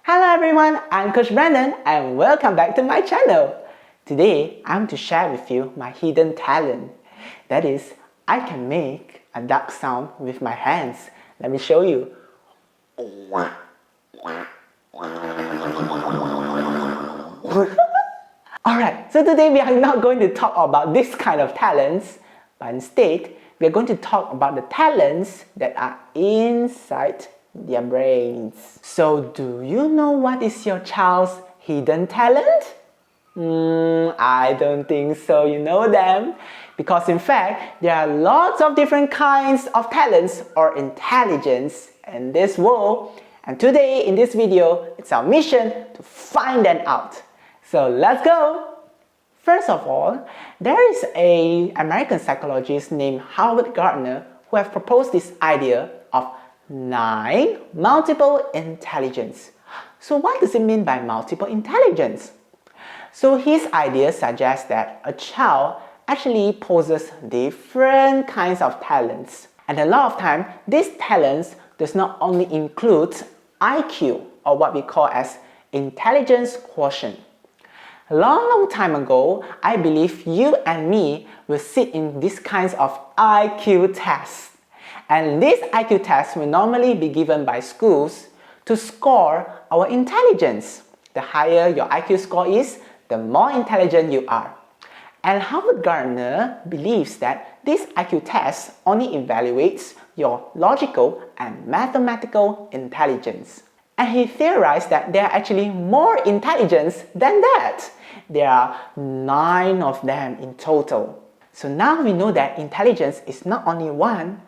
Hello everyone, I'm Coach Brendon and welcome back to my channel. Today, I'm to share with you my hidden talent. That is, I can make a duck sound with my hands. Let me show you. Alright, so today we are not going to talk about this kind of talents, but instead, we are going to talk about the talents that are inside their brains. So, do you know what is your child's hidden talent? I don't think so you know them. Because in fact, there are lots of different kinds of talents or intelligence in this world. And today, in this video, it's our mission to find them out. So, let's go! First of all, there is an American psychologist named Howard Gardner who have proposed this idea of 9 multiple intelligence. So what does it mean by multiple intelligence? So his idea suggests that a child actually possesses different kinds of talents. And a lot of time, these talents does not only include IQ or what we call as intelligence quotient. A long time ago, I believe you and me will sit in these kinds of IQ tests. And these IQ tests will normally be given by schools to score our intelligence. The higher your IQ score is, the more intelligent you are. And Howard Gardner believes that this IQ test only evaluates your logical and mathematical intelligence. And he theorized that there are actually more intelligence than that. There are 9 of them in total. So now we know that intelligence is not only one,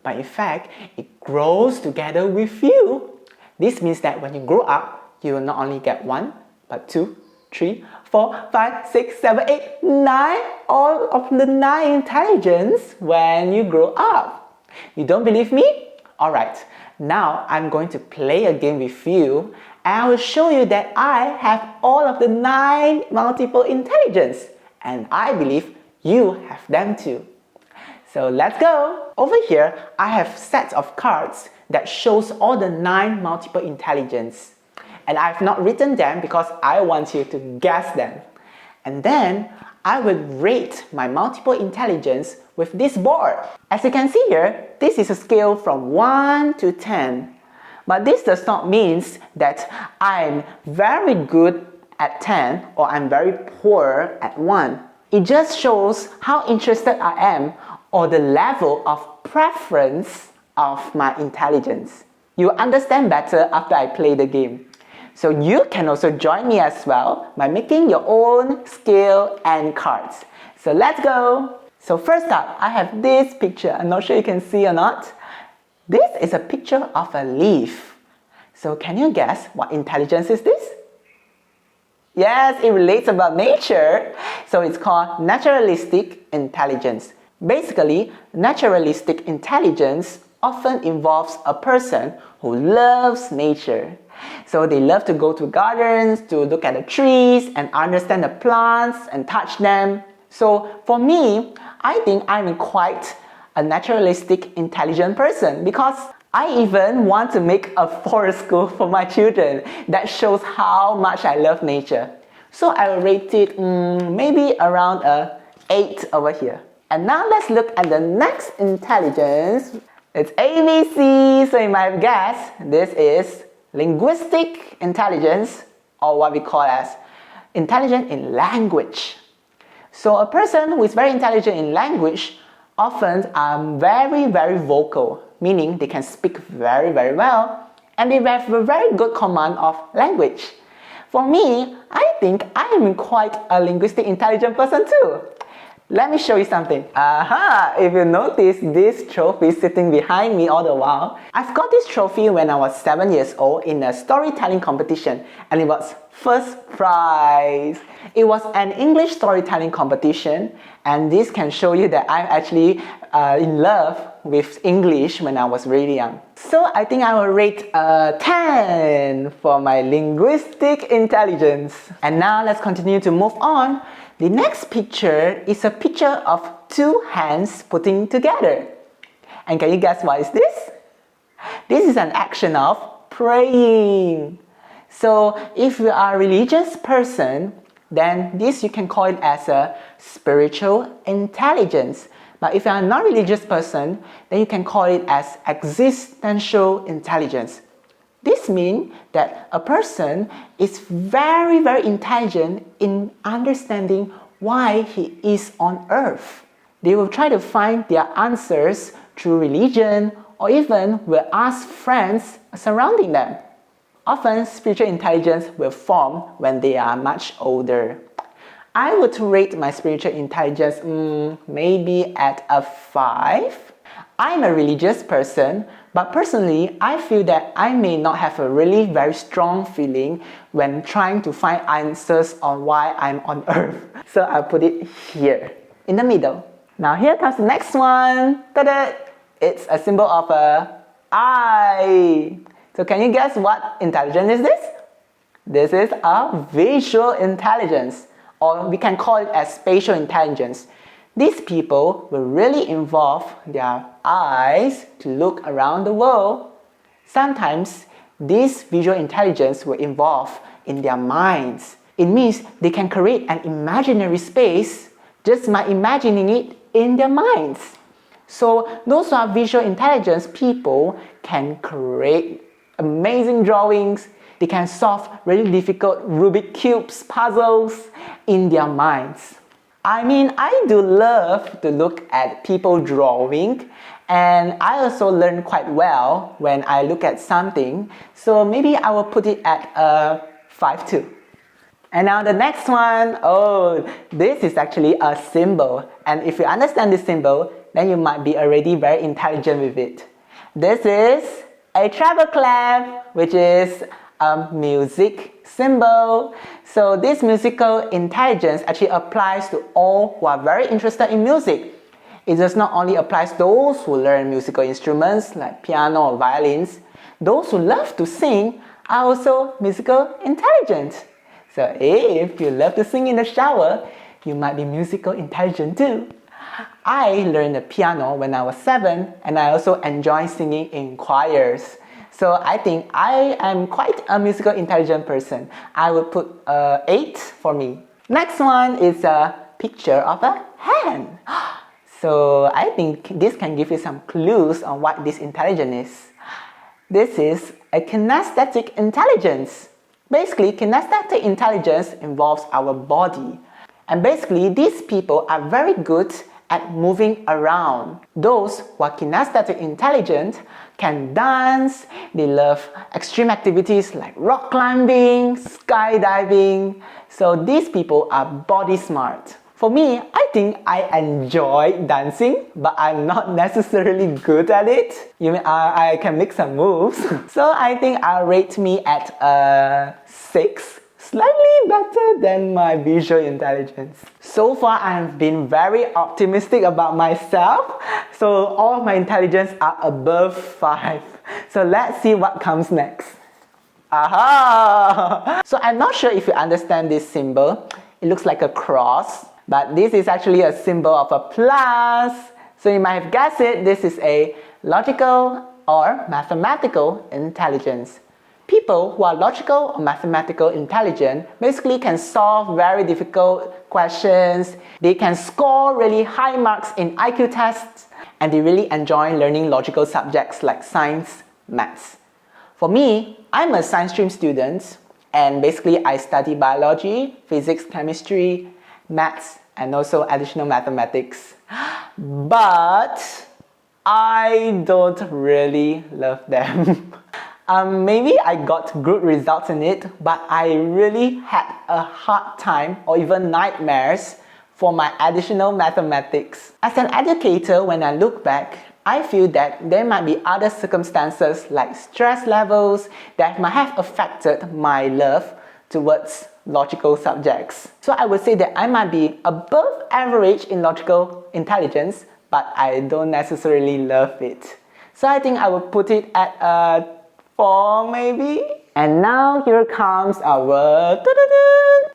but in fact, it grows together with you. This means that when you grow up, you will not only get 1, but 2, 3, 4, 5, 6, 7, 8, 9, all of the 9 intelligence when you grow up. You don't believe me? Alright, now I'm going to play a game with you and I will show you that I have all of the 9 multiple intelligence and I believe you have them too. So let's go! Over here, I have sets of cards that shows all the 9 multiple intelligence. And I've not written them because I want you to guess them. And then, I will rate my multiple intelligence with this board. As you can see here, this is a scale from 1 to 10. But this does not mean that I'm very good at 10 or I'm very poor at 1. It just shows how interested I am or the level of preference of my intelligence. You understand better after I play the game. So you can also join me as well by making your own scale and cards. So let's go! So first up, I have this picture. I'm not sure you can see or not. This is a picture of a leaf. So can you guess what intelligence is this? Yes, it relates about nature. So it's called naturalistic intelligence. Basically, naturalistic intelligence often involves a person who loves nature. So they love to go to gardens, to look at the trees and understand the plants and touch them. So for me, I think I'm quite a naturalistic intelligent person because I even want to make a forest school for my children. That shows how much I love nature. So I will rate it maybe around a 8 over here. And now let's look at the next intelligence. It's ABC, so you might have guessed this is linguistic intelligence, or what we call as intelligent in language. So a person who is very intelligent in language often are very vocal, meaning they can speak very well and they have a very good command of language. For me, I think I am quite a linguistic intelligent person too. Let me show you something. If you notice this trophy sitting behind me all the while, I've got this trophy when I was 7 years old in a storytelling competition and it was first prize. It was an English storytelling competition and this can show you that I'm actually in love with English when I was really young. So I think I will rate 10 for my linguistic intelligence. And now let's continue to move on. The next picture is a picture of 2 hands putting together. And can you guess what is this? This is an action of praying. So if you are a religious person, then this you can call it as a spiritual intelligence. But if you are a non-religious person, then you can call it as existential intelligence. This means that a person is very, very intelligent in understanding why he is on earth. They will try to find their answers through religion or even will ask friends surrounding them. Often, spiritual intelligence will form when they are much older. I would rate my spiritual intelligence maybe at a 5. I'm a religious person, but personally, I feel that I may not have a really very strong feeling when trying to find answers on why I'm on earth. So I'll put it here, in the middle. Now here comes the next one. Ta-da! It's a symbol of a eye. So can you guess what intelligence is this? This is a visual intelligence, or we can call it as spatial intelligence. These people will really involve their eyes to look around the world. Sometimes this visual intelligence will involve in their minds. It means they can create an imaginary space just by imagining it in their minds. So those who are visual intelligence people can create amazing drawings. They can solve really difficult Rubik's Cubes puzzles in their minds. I mean, I do love to look at people drawing, and I also learn quite well when I look at something. So maybe I will put it at a 5 too. And now the next one, this is actually a symbol. And if you understand this symbol, then you might be already very intelligent with it. This is a treble clef, which is a music symbol. So this musical intelligence actually applies to all who are very interested in music. It does not only apply to those who learn musical instruments like piano or violins. Those who love to sing are also musical intelligent. So if you love to sing in the shower, you might be musical intelligent too. I learned the piano when I was 7, and I also enjoy singing in choirs. So I think I am quite a musical intelligent person. I would put 8 for me. Next one is a picture of a hand. So I think this can give you some clues on what this intelligence is. This is a kinesthetic intelligence. Basically, kinesthetic intelligence involves our body. And basically, these people are very good at moving around. Those who are kinesthetic intelligent can dance. They love extreme activities like rock climbing, skydiving. So these people are body smart. For me, I think I enjoy dancing, but I'm not necessarily good at it. I can make some moves. So I think I'll rate me at a 6. Slightly better than my visual intelligence. So far, I've been very optimistic about myself. So all of my intelligence are above 5. So let's see what comes next. Aha! So I'm not sure if you understand this symbol. It looks like a cross, but this is actually a symbol of a plus. So you might have guessed it. This is a logical or mathematical intelligence. People who are logical or mathematical intelligent basically can solve very difficult questions. They can score really high marks in IQ tests, and they really enjoy learning logical subjects like science, maths. For me, I'm a science stream student, and basically I study biology, physics, chemistry, maths, and also additional mathematics. But I don't really love them. Maybe I got good results in it, but I really had a hard time or even nightmares for my additional mathematics. As an educator, when I look back, I feel that there might be other circumstances like stress levels that might have affected my love towards logical subjects. So I would say that I might be above average in logical intelligence, but I don't necessarily love it. So I think I would put it at a 4 maybe. And now here comes our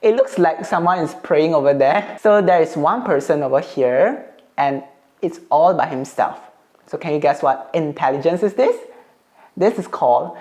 it looks like someone is praying over there. So there is one person over here and it's all by himself. So can you guess what intelligence is this? This is called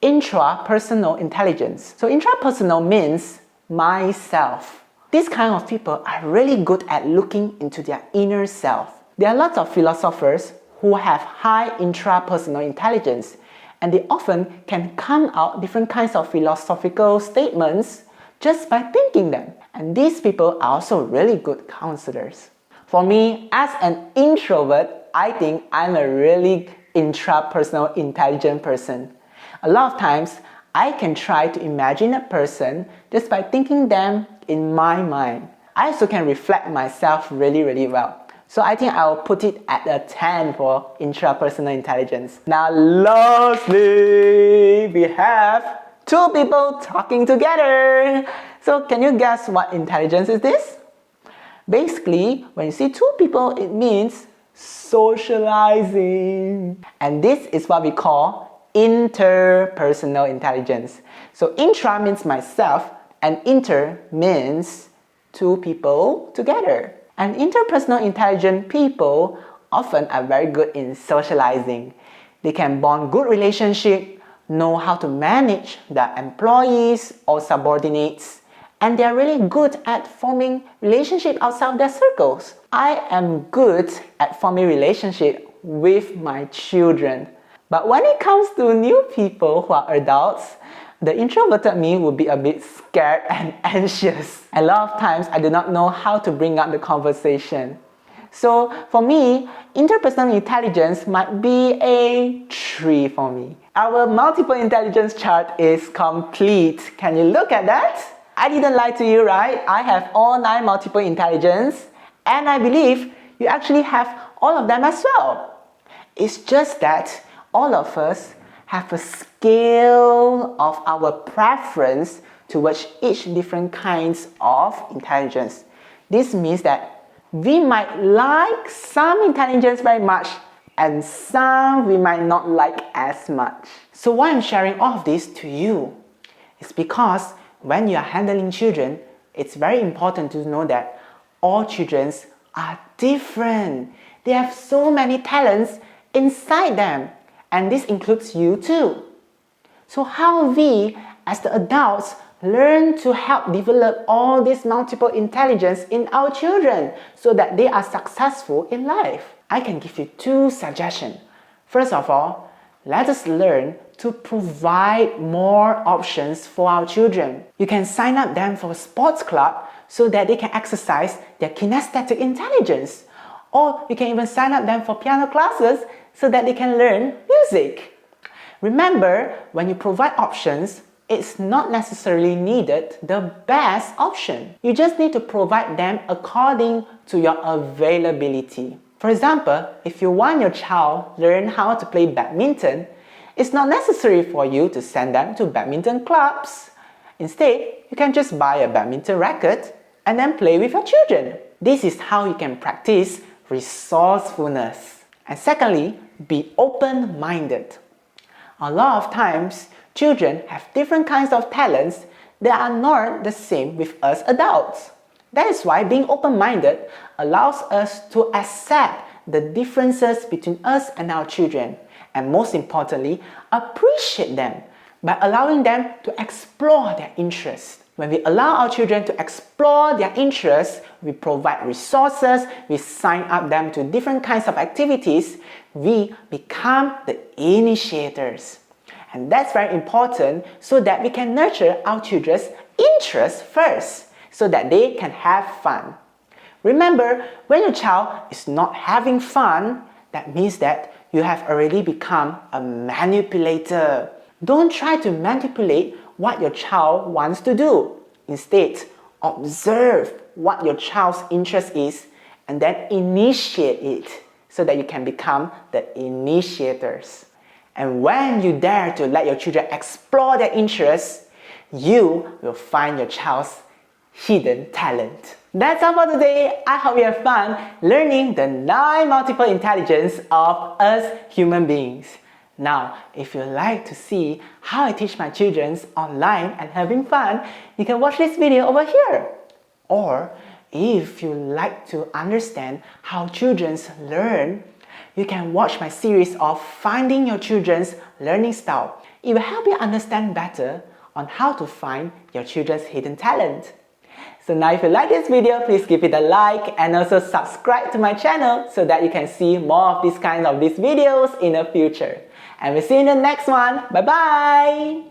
intrapersonal intelligence. So intrapersonal means myself. These kind of people are really good at looking into their inner self. There are lots of philosophers who have high intrapersonal intelligence, and they often can come out different kinds of philosophical statements just by thinking them. And these people are also really good counselors. For me, as an introvert, I think I'm a really intrapersonal intelligent person. A lot of times, I can try to imagine a person just by thinking them in my mind. I also can reflect myself really well. So I think I'll put it at a 10 for intrapersonal intelligence. Now lastly, we have two people talking together. So can you guess what intelligence is this? Basically, when you see two people, it means socializing. And this is what we call interpersonal intelligence. So intra means myself and inter means two people together. And interpersonal intelligent people often are very good in socializing. They can bond good relationships, know how to manage their employees or subordinates, and they are really good at forming relationships outside their circles. I am good at forming relationships with my children. But when it comes to new people who are adults, the introverted me will be a bit scared and anxious. A lot of times I do not know how to bring up the conversation. So for me, interpersonal intelligence might be a 3 for me. Our multiple intelligence chart is complete. Can you look at that? I didn't lie to you, right? I have all 9 multiple intelligence, and I believe you actually have all of them as well. It's just that all of us have a scale of our preference towards each different kinds of intelligence. This means that we might like some intelligence very much and some we might not like as much. So why I'm sharing all of this to you is because when you are handling children, it's very important to know that all children are different. They have so many talents inside them, and this includes you too. So how we, as the adults, learn to help develop all this multiple intelligence in our children so that they are successful in life? I can give you 2 suggestions. First of all, let us learn to provide more options for our children. You can sign up them for a sports club so that they can exercise their kinesthetic intelligence. Or you can even sign up them for piano classes so that they can learn music. Remember, when you provide options, it's not necessarily needed the best option. You just need to provide them according to your availability. For example, if you want your child to learn how to play badminton, it's not necessary for you to send them to badminton clubs. Instead, you can just buy a badminton racket and then play with your children. This is how you can practice resourcefulness. And secondly, be open-minded. A lot of times, children have different kinds of talents that are not the same with us adults. That is why being open-minded allows us to accept the differences between us and our children, and most importantly, appreciate them by allowing them to explore their interests. When we allow our children to explore their interests, we provide resources, we sign up them to different kinds of activities, we become the initiators. And that's very important so that we can nurture our children's interests first, so that they can have fun. Remember, when your child is not having fun, that means that you have already become a manipulator. Don't try to manipulate what your child wants to do. Instead, observe what your child's interest is and then initiate it so that you can become the initiators. And when you dare to let your children explore their interests, you will find your child's hidden talent. That's all for today. I hope you have fun learning the 9 multiple intelligence of us human beings. Now, if you like to see how I teach my children online and having fun, you can watch this video over here. Or if you like to understand how children learn, you can watch my series of Finding Your Children's Learning Style. It will help you understand better on how to find your children's hidden talent. So now if you like this video, please give it a like and also subscribe to my channel so that you can see more of these kinds of videos in the future. And we'll see you in the next one. Bye bye!